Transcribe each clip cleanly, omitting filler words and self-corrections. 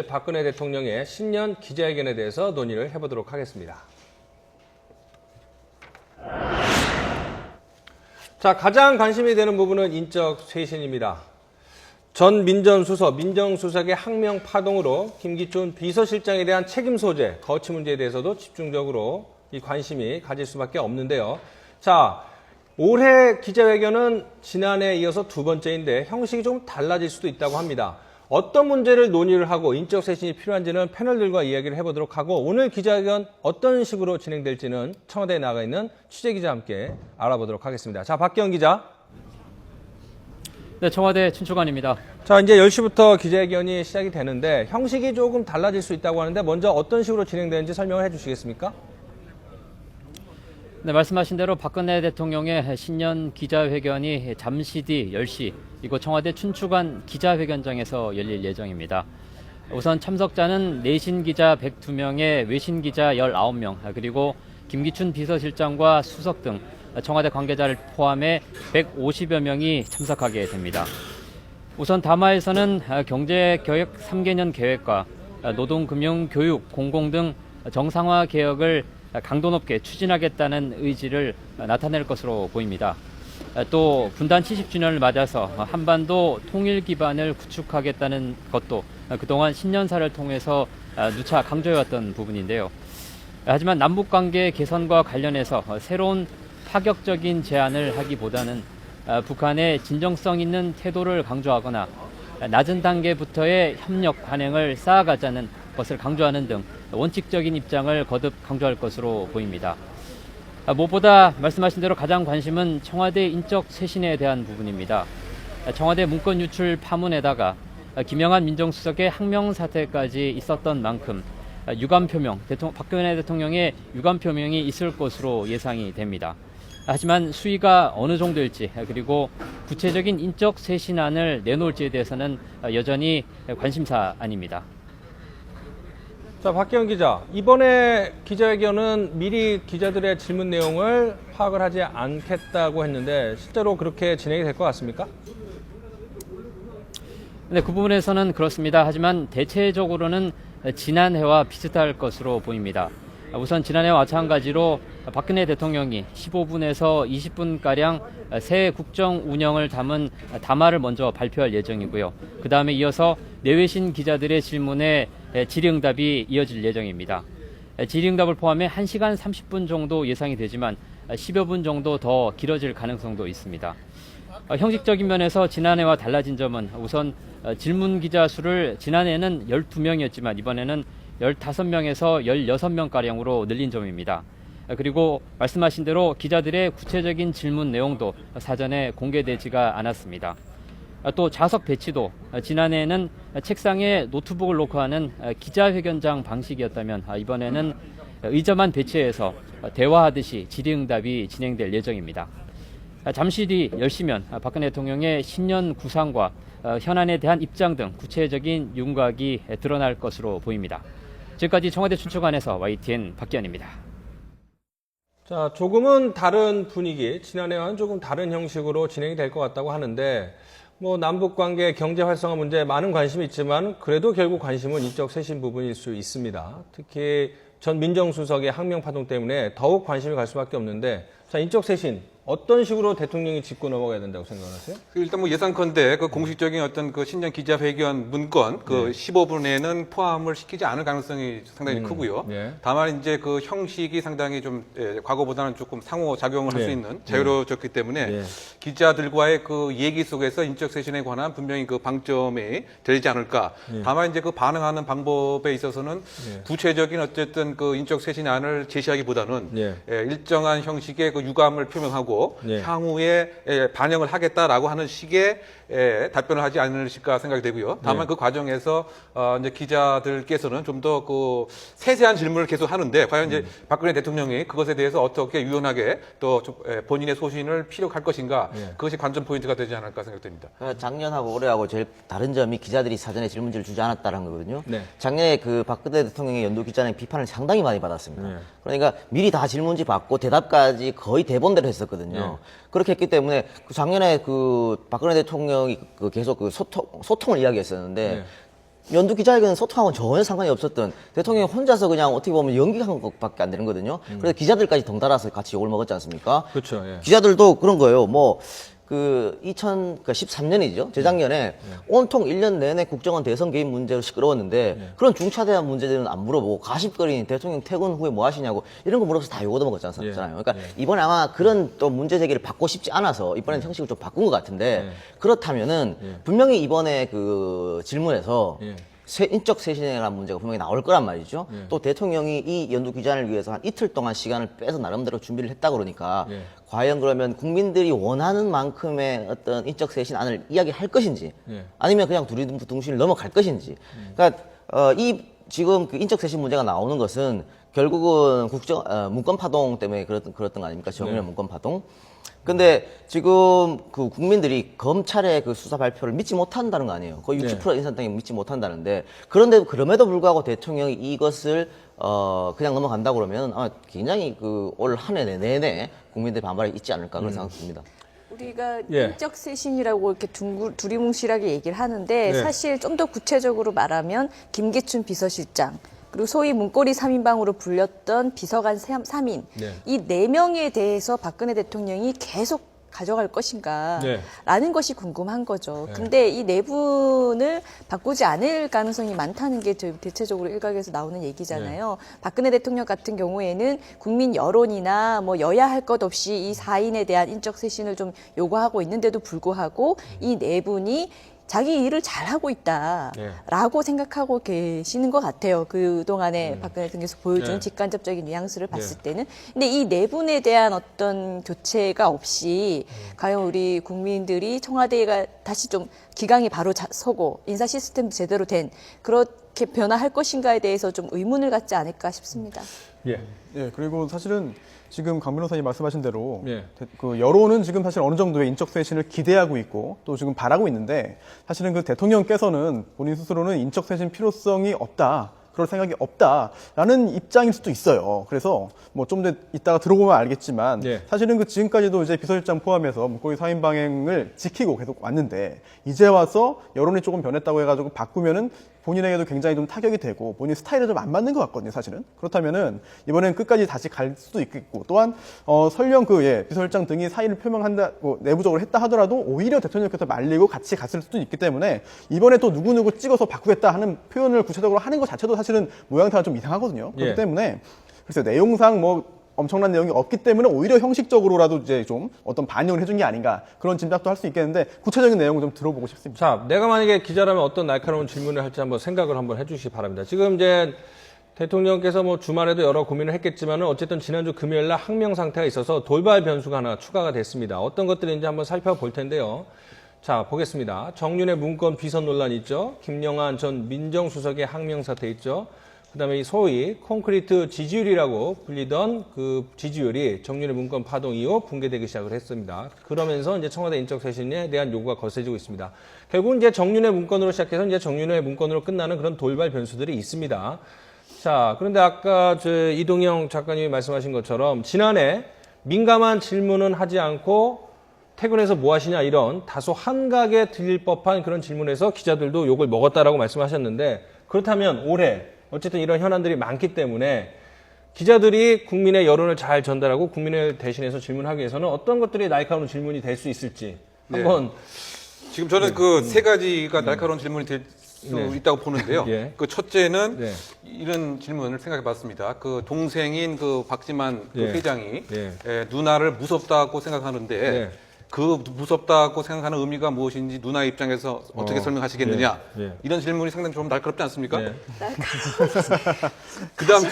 박근혜 대통령의 신년 기자회견에 대해서 논의를 해보도록 하겠습니다. 자, 가장 관심이 되는 부분은 인적 쇄신입니다. 전 민정수석의 항명 파동으로 김기춘 비서실장에 대한 책임 소재, 거취 문제에 대해서도 집중적으로 이 관심이 가질 수밖에 없는데요. 자, 올해 기자회견은 지난해에 이어서 두 번째인데 형식이 좀 달라질 수도 있다고 합니다. 어떤 문제를 논의를 하고 인적 쇄신이 필요한지는 패널들과 이야기를 해보도록 하고, 오늘 기자회견 어떤 식으로 진행될지는 청와대에 나가 있는 취재기자와 함께 알아보도록 하겠습니다. 자, 박기영 기자. 네, 청와대 춘추관입니다. 자, 이제 10시부터 기자회견이 시작이 되는데 형식이 조금 달라질 수 있다고 하는데 먼저 어떤 식으로 진행되는지 설명을 해주시겠습니까? 네, 말씀하신 대로 박근혜 대통령의 신년 기자회견이 잠시 뒤 10시 이곳 청와대 춘추관 기자회견장에서 열릴 예정입니다. 우선 참석자는 내신 기자 102명에 외신 기자 19명, 그리고 김기춘 비서실장과 수석 등 청와대 관계자를 포함해 150여 명이 참석하게 됩니다. 우선 담화에서는 경제개혁 3개년 계획과 노동, 금융, 교육, 공공 등 정상화 개혁을 강도 높게 추진하겠다는 의지를 나타낼 것으로 보입니다. 또 분단 70주년을 맞아서 한반도 통일 기반을 구축하겠다는 것도 그동안 신년사를 통해서 누차 강조해왔던 부분인데요. 하지만 남북관계 개선과 관련해서 새로운 파격적인 제안을 하기보다는 북한의 진정성 있는 태도를 강조하거나 낮은 단계부터의 협력 관행을 쌓아가자는 것을 강조하는 등 원칙적인 입장을 거듭 강조할 것으로 보입니다. 무엇보다 말씀하신 대로 가장 관심은 청와대 인적 쇄신에 대한 부분입니다. 청와대 문건 유출 파문에다가 김영한 민정수석의 항명 사태까지 있었던 만큼 유감 표명, 박근혜 대통령의 유감 표명이 있을 것으로 예상이 됩니다. 하지만 수위가 어느 정도일지, 그리고 구체적인 인적 쇄신안을 내놓을지에 대해서는 여전히 관심사안입니다. 자, 박기영 기자. 이번에 기자회견은 미리 기자들의 질문 내용을 파악을 하지 않겠다고 했는데 실제로 그렇게 진행이 될 것 같습니까? 네, 그 부분에서는 그렇습니다. 하지만 대체적으로는 지난해와 비슷할 것으로 보입니다. 우선 지난해와 마찬가지로 박근혜 대통령이 15분에서 20분가량 새 국정 운영을 담은 담화를 먼저 발표할 예정이고요. 그 다음에 이어서 내외신 기자들의 질문에 질의응답이 이어질 예정입니다. 질의응답을 포함해 1시간 30분 정도 예상이 되지만 10여 분 정도 더 길어질 가능성도 있습니다. 형식적인 면에서 지난해와 달라진 점은 우선 질문 기자 수를 지난해에는 12명이었지만 이번에는 15명에서 16명가량으로 늘린 점입니다. 그리고 말씀하신 대로 기자들의 구체적인 질문 내용도 사전에 공개되지가 않았습니다. 또 좌석 배치도 지난해에는 책상에 노트북을 놓고 하는 기자회견장 방식이었다면 이번에는 의자만 배치해서 대화하듯이 질의응답이 진행될 예정입니다. 잠시 뒤 10시면 박근혜 대통령의 신년 구상과 현안에 대한 입장 등 구체적인 윤곽이 드러날 것으로 보입니다. 지금까지 청와대 춘추관에서 YTN 박기현입니다. 자, 조금은 다른 분위기, 지난해와는 조금 다른 형식으로 진행이 될 것 같다고 하는데, 남북관계 경제 활성화 문제에 많은 관심이 있지만 그래도 결국 관심은 인적 쇄신 부분일 수 있습니다. 특히 전 민정수석의 항명 파동 때문에 더욱 관심이 갈 수밖에 없는데, 자, 인적 쇄신 어떤 식으로 대통령이 짚고 넘어가야 된다고 생각하세요? 일단 예상컨대 공식적인 어떤 신년 기자회견 문건 15분에는 포함을 시키지 않을 가능성이 상당히 크고요. 네. 다만 이제 형식이 상당히 좀 과거보다는 조금 상호 작용을 할 수 있는 자유로워졌기 때문에 기자들과의 얘기 속에서 인적 쇄신에 관한 분명히 방점이 되지 않을까. 다만 이제 반응하는 방법에 있어서는 구체적인 어쨌든 인적 쇄신안을 제시하기보다는 일정한 형식의 유감을 표명하고 향후에 반영을 하겠다라고 하는 식의 답변을 하지 않으실까 생각이 되고요. 다만 그 과정에서 이제 기자들께서는 좀 더 세세한 질문을 계속 하는데 과연 이제 박근혜 대통령이 그것에 대해서 어떻게 유연하게 또 본인의 소신을 피력할 것인가, 그것이 관전 포인트가 되지 않을까 생각됩니다. 작년하고 올해하고 제일 다른 점이 기자들이 사전에 질문지를 주지 않았다는 거거든요. 네. 작년에 박근혜 대통령의 연도 기자는 비판을 상당히 많이 받았습니다. 그러니까 미리 다 질문지 받고 대답까지 거의 대본대로 했었거든요. 그렇게 했기 때문에 작년에 박근혜 대통령이 계속 소통을 이야기했었는데 연두 기자회견은 소통하고는 전혀 상관이 없었던 대통령이 혼자서 그냥 어떻게 보면 연기한 것밖에 안 되는 거거든요. 그래서 기자들까지 덩달아서 같이 욕을 먹었지 않습니까? 그렇죠. 예. 기자들도 그런 거예요. 뭐, 2013년이죠. 재작년에 온통 1년 내내 국정원 대선 개입 문제로 시끄러웠는데 그런 중차대한 문제들은 안 물어보고 가십거리 대통령 퇴근 후에 뭐 하시냐고 이런 거 물어서 다 욕 얻어먹었지 않았잖아요. 그러니까 이번에 아마 그런 또 문제 제기를 받고 싶지 않아서 이번에는 형식을 좀 바꾼 것 같은데 그렇다면은 분명히 이번에 그 질문에서 인적 쇄신이라는 문제가 분명히 나올 거란 말이죠. 또 대통령이 이 연두 기자를 위해서 한 이틀 동안 시간을 빼서 나름대로 준비를 했다 그러니까 과연 그러면 국민들이 원하는 만큼의 어떤 인적 쇄신안을 이야기할 것인지 아니면 그냥 두리뭉실 넘어갈 것인지. 그러니까 이 지금 그 인적 쇄신 문제가 나오는 것은 결국은 문건 파동 때문에 그랬던 거 아닙니까? 정윤회 문건 파동. 근데 지금 그 국민들이 검찰의 그 수사 발표를 믿지 못한다는 거 아니에요. 거의 60% 인상당이 믿지 못한다는데 그럼에도 불구하고 대통령이 이것을 그냥 넘어간다 그러면 굉장히 그 올 한 해 내내 국민들의 반발이 있지 않을까 그런 생각이 듭니다. 우리가 인적 쇄신이라고 이렇게 두리뭉실하게 얘기를 하는데 사실 좀 더 구체적으로 말하면 김기춘 비서실장 그리고 소위 문고리 3인방으로 불렸던 비서관 3인 이 4명에 대해서 박근혜 대통령이 계속 가져갈 것인가 라는 것이 궁금한 거죠. 근데 이 네 분을 바꾸지 않을 가능성이 많다는 게 대체적으로 일각에서 나오는 얘기잖아요. 박근혜 대통령 같은 경우에는 국민 여론이나 뭐 여야 할 것 없이 이 4인에 대한 인적 쇄신을 좀 요구하고 있는데도 불구하고 이 네 분이 자기 일을 잘하고 있다라고 생각하고 계시는 것 같아요. 그동안에 박근혜 대통령께서 보여준 직간접적인 뉘앙스를 봤을 때는. 근데 이 네 분에 대한 어떤 교체가 없이 과연 우리 국민들이 청와대가 다시 좀 기강이 바로 서고 인사 시스템도 제대로 된 그렇게 변화할 것인가에 대해서 좀 의문을 갖지 않을까 싶습니다. 예, 그리고 사실은 지금 강 변호사님 말씀하신 대로 그 여론은 지금 사실 어느 정도의 인적 쇄신을 기대하고 있고 또 지금 바라고 있는데 사실은 그 대통령께서는 본인 스스로는 인적 쇄신 필요성이 없다. 그럴 생각이 없다라는 입장일 수도 있어요. 그래서 뭐 좀 더 이따가 들어보면 알겠지만 사실은 그 지금까지도 이제 비서실장 포함해서 문고리 4인 방행을 지키고 계속 왔는데 이제 와서 여론이 조금 변했다고 해가지고 바꾸면은 본인에게도 굉장히 좀 타격이 되고 본인 스타일에 좀 안 맞는 것 같거든요, 사실은. 그렇다면은 이번엔 끝까지 다시 갈 수도 있겠고 또한 설령 비서실장 등이 사의를 표명한다고 내부적으로 했다 하더라도 오히려 대통령께서 말리고 같이 갔을 수도 있기 때문에 이번에 또 누구누구 찍어서 바꾸겠다 하는 표현을 구체적으로 하는 것 자체도 사실은 모양새가 좀 이상하거든요. 그렇기 때문에 글쎄 내용상 뭐 엄청난 내용이 없기 때문에 오히려 형식적으로라도 이제 좀 어떤 반영을 해준 게 아닌가 그런 짐작도 할 수 있겠는데 구체적인 내용을 좀 들어보고 싶습니다. 자, 내가 만약에 기자라면 어떤 날카로운 질문을 할지 한번 생각을 한번 해주시기 바랍니다. 지금 이제 대통령께서 뭐 주말에도 여러 고민을 했겠지만은 어쨌든 지난주 금요일 날 항명 상태가 있어서 돌발 변수가 하나 추가가 됐습니다. 어떤 것들인지 한번 살펴볼 텐데요. 자, 보겠습니다. 정윤회 문건 비선 논란 있죠. 김영한 전 민정수석의 항명 사태 있죠. 그다음에 이 소위 콘크리트 지지율이라고 불리던 그 지지율이 정윤회 문건 파동 이후 붕괴되기 시작을 했습니다. 그러면서 이제 청와대 인적 쇄신에 대한 요구가 거세지고 있습니다. 결국은 이제 정윤회 문건으로 시작해서 이제 정윤회 문건으로 끝나는 그런 돌발 변수들이 있습니다. 자, 그런데 아까 이동영 작가님이 말씀하신 것처럼 지난해 민감한 질문은 하지 않고 퇴근해서 뭐 하시냐 이런 다소 한각에 들릴 법한 그런 질문에서 기자들도 욕을 먹었다라고 말씀하셨는데 그렇다면 올해 어쨌든 이런 현안들이 많기 때문에 기자들이 국민의 여론을 잘 전달하고 국민을 대신해서 질문하기 위해서는 어떤 것들이 날카로운 질문이 될 수 있을지 한번 지금 저는 그 세 가지가 날카로운 질문이 될 수 있다고 보는데요. 그 첫째는 이런 질문을 생각해 봤습니다. 그 동생인 그 박지만 그 회장이 누나를 무섭다고 생각하는데 그 무섭다고 생각하는 의미가 무엇인지 누나 입장에서 어떻게 설명하시겠느냐 이런 질문이 상당히 좀 날카롭지 않습니까? 그다음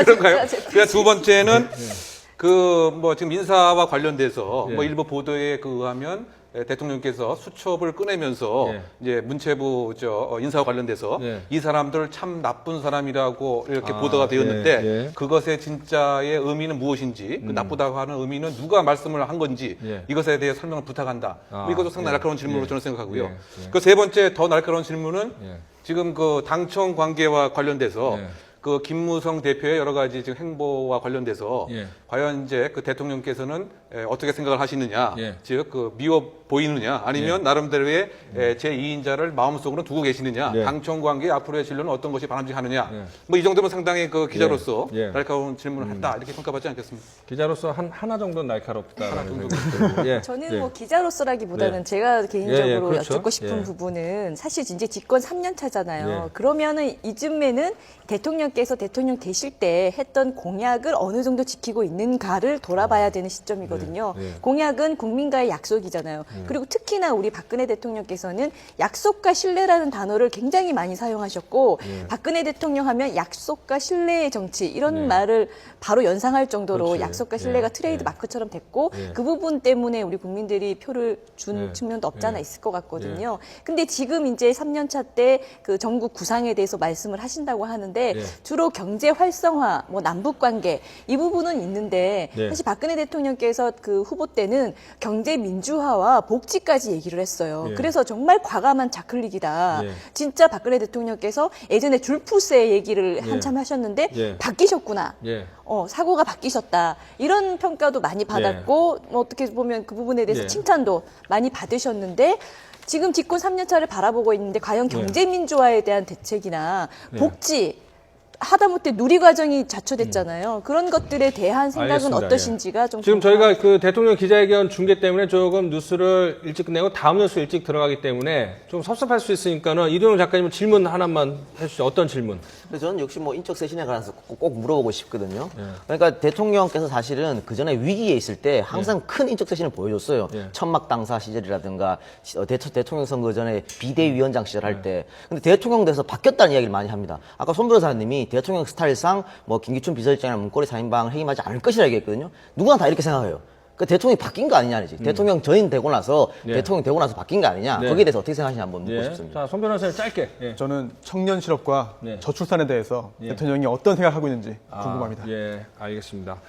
그런가요? 그냥 두 번째는 그 뭐 지금 인사와 관련돼서 뭐 일부 보도에 의하면 대통령께서 수첩을 꺼내면서 이제 문체부 인사와 관련돼서 이 사람들 참 나쁜 사람이라고 이렇게 보도가 되었는데 그것의 진짜의 의미는 무엇인지 그 나쁘다고 하는 의미는 누가 말씀을 한 건지 이것에 대해 설명을 부탁한다. 이것도 상당히 날카로운 질문으로 저는 생각하고요. 그 세 번째 더 날카로운 질문은 지금 그 당청 관계와 관련돼서 그 김무성 대표의 여러 가지 지금 행보와 관련돼서 과연 이제 그 대통령께서는 어떻게 생각을 하시느냐, 예. 즉 그 미워 보이느냐, 아니면 나름대로의 제2인자를 마음속으로 두고 계시느냐, 예. 당청 관계 앞으로의 진로는 어떤 것이 바람직하느냐, 뭐 이 정도면 상당히 그 기자로서 예. 날카로운 질문을 했다 이렇게 평가받지 않겠습니까? 기자로서 하나 정도는 날카롭다라는 하나 정도. 생각이 들고. 예. 저는 예. 뭐 기자로서라기보다는 네. 제가 개인적으로 예, 예, 그렇죠. 여쭙고 싶은 예. 부분은 사실 이제 집권 3년 차잖아요. 예. 그러면은 이쯤에는 대통령께서 대통령 되실 때 했던 공약을 어느 정도 지키고 있는가를 돌아봐야 되는 시점이거든요. 네. 공약은 국민과의 약속이잖아요. 그리고 특히나 우리 박근혜 대통령께서는 약속과 신뢰라는 단어를 굉장히 많이 사용하셨고 박근혜 대통령 하면 약속과 신뢰의 정치 이런 말을 바로 연상할 정도로 그렇지. 약속과 신뢰가 예. 트레이드 예. 마크처럼 됐고 예. 그 부분 때문에 우리 국민들이 표를 준 예. 측면도 없지 않아 예. 있을 것 같거든요. 근데 지금 이제 3년 차 때 그 전국 구상에 대해서 말씀을 하신다고 하는데 예. 주로 경제 활성화, 뭐 남북 관계 이 부분은 있는데 네. 사실 박근혜 대통령께서 그 후보 때는 경제 민주화와 복지까지 얘기를 했어요. 예. 그래서 정말 과감한 자클릭이다. 예. 진짜 박근혜 대통령께서 예전에 줄푸세 얘기를 예. 한참 하셨는데 예. 바뀌셨구나. 예. 사고가 바뀌셨다. 이런 평가도 많이 받았고, 뭐 어떻게 보면 그 부분에 대해서 예. 칭찬도 많이 받으셨는데, 지금 집권 3년 차를 바라보고 있는데, 과연 네. 경제 민주화에 대한 대책이나 복지, 하다못해 누리과정이 자초됐잖아요. 그런 것들에 대한 생각은 알겠습니다. 어떠신지가 좀 지금 궁금합니다. 저희가 그 대통령 기자회견 중계 때문에 조금 뉴스를 일찍 끝내고 다음 뉴스 일찍 들어가기 때문에 좀 섭섭할 수 있으니까는 이동영 작가님 질문 하나만 해주시죠. 어떤 질문? 그래서 저는 역시 뭐 인적 쇄신에 관해서 꼭 물어보고 싶거든요. 그러니까 대통령께서 사실은 그 전에 위기에 있을 때 항상 큰 인적 쇄신을 보여줬어요. 예. 천막 당사 시절이라든가 대통령 선거 전에 비대위원장 시절 할 때. 근데 대통령 돼서 바뀌었다는 이야기를 많이 합니다. 아까 손 변호사님이 대통령 스타일상 뭐 김기춘 비서실장이나 문고리 4인방을 해임하지 않을 것이라 얘기했거든요. 누구나 다 이렇게 생각해요. 그 대통령이 바뀐 거 아니냐지. 대통령 전임 되고 나서 대통령 되고 나서 바뀐 거 아니냐. 네. 거기에 대해서 어떻게 생각하시냐 한번 묻고 예. 싶습니다. 자, 손 변호사님 짧게. 예. 저는 청년 실업과 네. 저출산에 대해서 대통령이 어떤 생각하고 있는지 궁금합니다. 예, 알겠습니다.